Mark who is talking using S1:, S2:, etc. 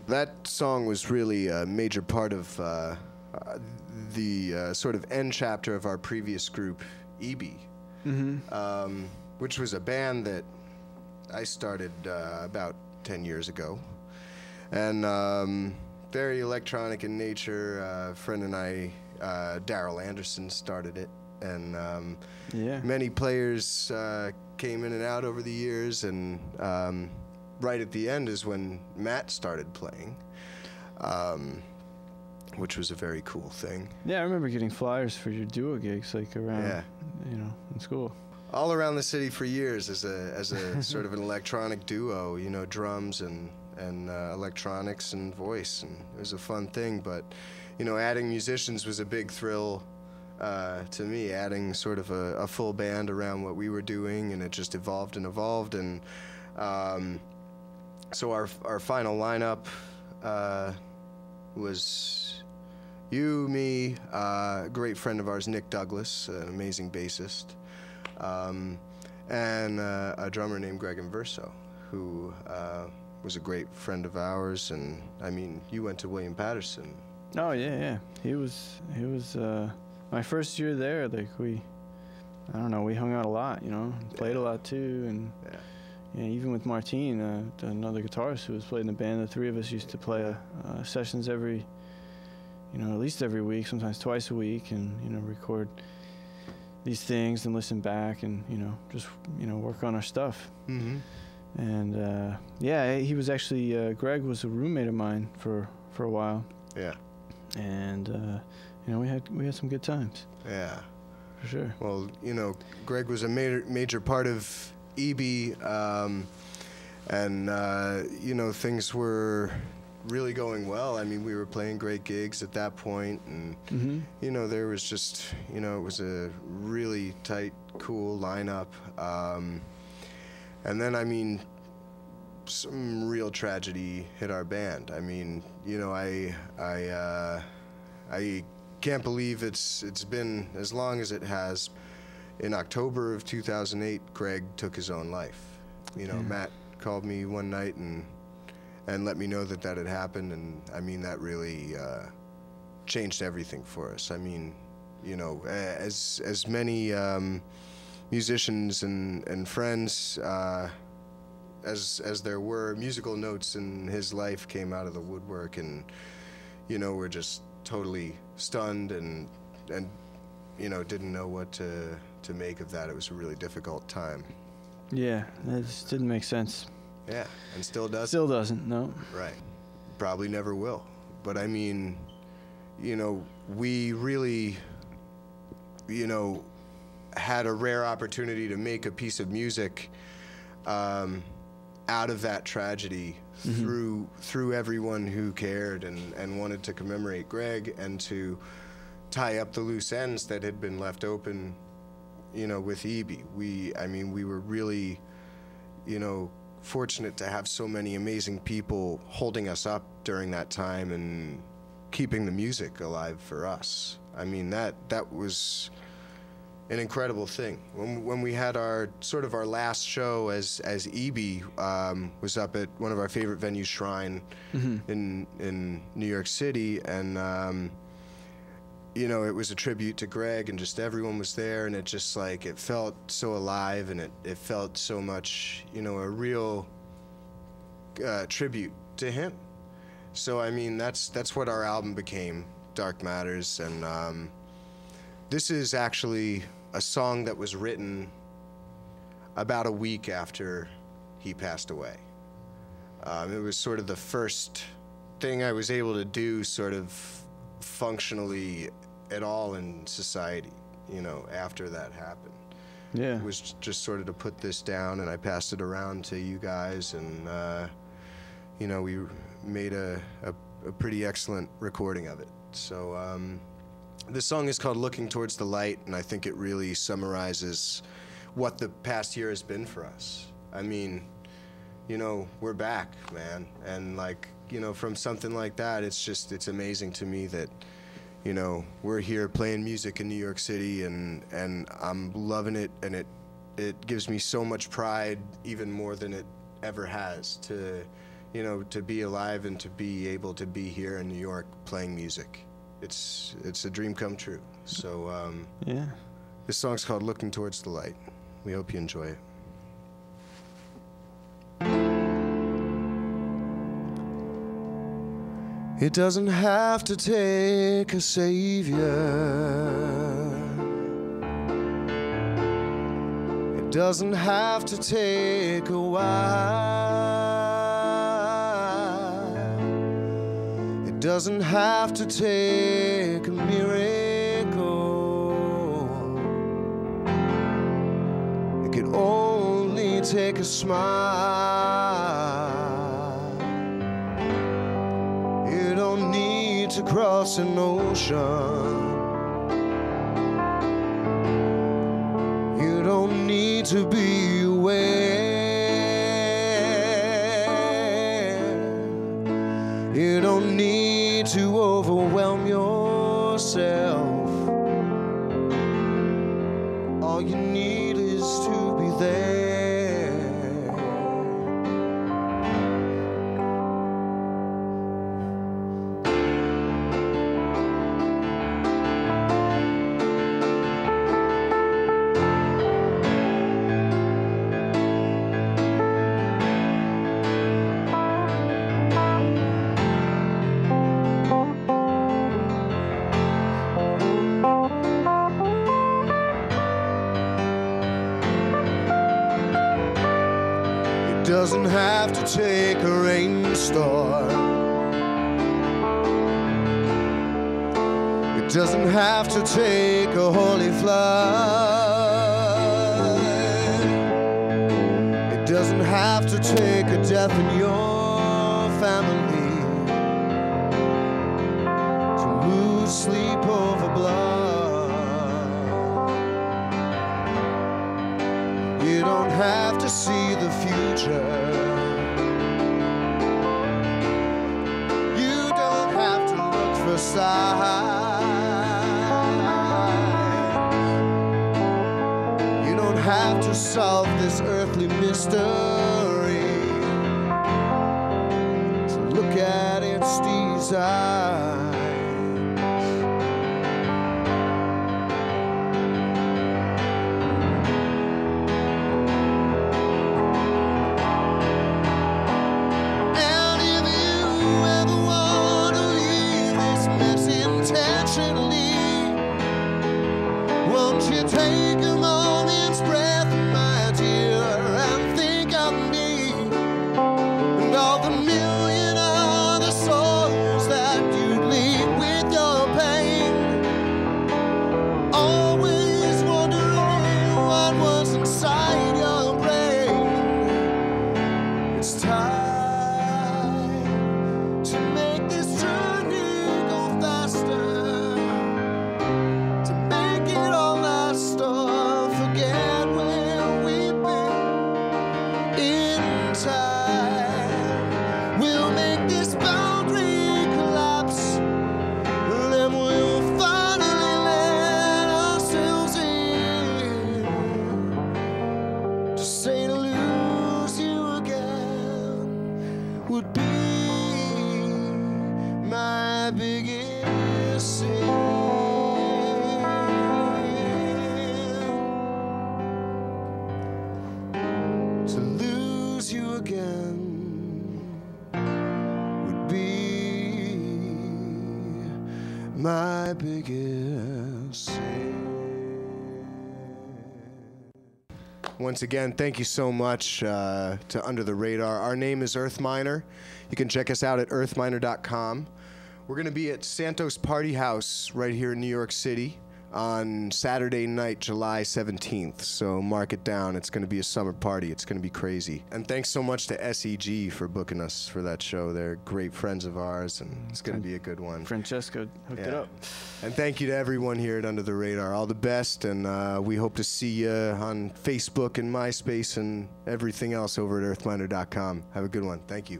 S1: that song was really a major part of the sort of end chapter of our previous group, EB, which was a band that I started about 10 years ago. And very electronic in nature. A friend and I, Daryl Anderson, started it. And many players came in and out over the years. And right at the end is when Matt started playing, which was a very cool thing.
S2: Yeah, I remember getting flyers for your duo gigs, like around, you know, in school.
S1: All around the city for years as a sort of an electronic duo, you know, drums and electronics and voice, and it was a fun thing. But, you know, adding musicians was a big thrill to me, adding sort of a full band around what we were doing, and it just evolved and evolved. And so our final lineup was you, me, a great friend of ours, Nick Douglas, an amazing bassist, and a drummer named Greg Inverso, who was a great friend of ours. And I mean, you went to William Patterson.
S2: Oh yeah. He was my first year there. Like we hung out a lot, you know, played a lot too. And even with Martine, another guitarist who was playing in the band, the three of us used to play sessions at least every week, sometimes twice a week, and, you know, record these things and listen back and, you know, just, you know, work on our stuff. And he was actually, Greg was a roommate of mine for a while. Yeah. And, you know, we had some good times. Yeah. For sure.
S1: Well, you know, Greg was a major part of EB, and, you know, things were really going well. I mean, we were playing great gigs at that point, and, you know, there was just, you know, it was a really tight, cool lineup. And then, I mean, some real tragedy hit our band. I mean, you know, I can't believe it's been as long as it has. In October of 2008, Greg took his own life. You know, Matt called me one night and let me know that had happened, and I mean, that really changed everything for us. I mean, you know, as many musicians and friends as there were, musical notes in his life came out of the woodwork, and, you know, we're just totally stunned and you know, didn't know what to make of that. It was a really difficult time.
S2: Yeah, that just didn't make sense.
S1: Yeah, and still doesn't.
S2: Still doesn't, no.
S1: Right. Probably never will. But I mean, you know, we really, you know, had a rare opportunity to make a piece of music out of that tragedy through everyone who cared and wanted to commemorate Greg and to tie up the loose ends that had been left open, you know, with EB. I mean, we were really, you know, fortunate to have so many amazing people holding us up during that time and keeping the music alive for us. I mean, that was an incredible thing. When we had our last show as EB, was up at one of our favorite venues, Shrine, in New York City, and you know, it was a tribute to Greg, and just everyone was there, and it just, like, it felt so alive, and it felt so much, you know, a real tribute to him. So, I mean, that's what our album became, Dark Matters, and this is actually a song that was written about a week after he passed away. It was sort of the first thing I was able to do sort of functionally at all in society, you know, after that happened. Yeah. It was just sort of to put this down, and I passed it around to you guys, and, you know, we made a pretty excellent recording of it. So this song is called Looking Towards the Light, and I think it really summarizes what the past year has been for us. I mean, you know, we're back, man, and, like, you know, from something like that, it's amazing to me that, you know, we're here playing music in New York City, and I'm loving it, and it gives me so much pride, even more than it ever has, to, you know, to be alive and to be able to be here in New York playing music. It's a dream come true. So
S2: yeah.
S1: This song's called Looking Towards the Light. We hope you enjoy it. It doesn't have to take a savior. It doesn't have to take a while. It doesn't have to take a miracle. It can only take a smile. You don't need to cross an ocean. You don't need to be aware. You don't need to overwhelm yourself. All you need is to be there. Doesn't have to take a rainstorm. It doesn't have to take a holy flood. It doesn't have to take a death in your family to lose sleep over blood. You don't have to see the future. You don't have to look for signs. You don't have to solve this earthly mystery to look at its design. Take a moment's breath, my dear, and think of me and all the million other souls that you'd leave with your pain. Always wondering what was inside your brain. It's time to make this journey go faster. Forget where we've been in time. We'll make this boundary collapse, and then we'll finally let ourselves in. To say to lose you again would be my biggest sin. Again would be my biggest sin. Once again, thank you so much to Under the Radar. Our name is Earth Miner. You can check us out at earthminer.com. We're going to be at Santos Party House right here in New York City on Saturday night, July 17th. So mark it down. It's going to be a summer party. It's going to be crazy. And thanks so much to SEG for booking us for that show. They're great friends of ours, and it's going to be a good one.
S2: Francesco hooked it up.
S1: And thank you to everyone here at Under the Radar. All the best, and we hope to see you on Facebook and MySpace and everything else over at earthminer.com. Have a good one. Thank you.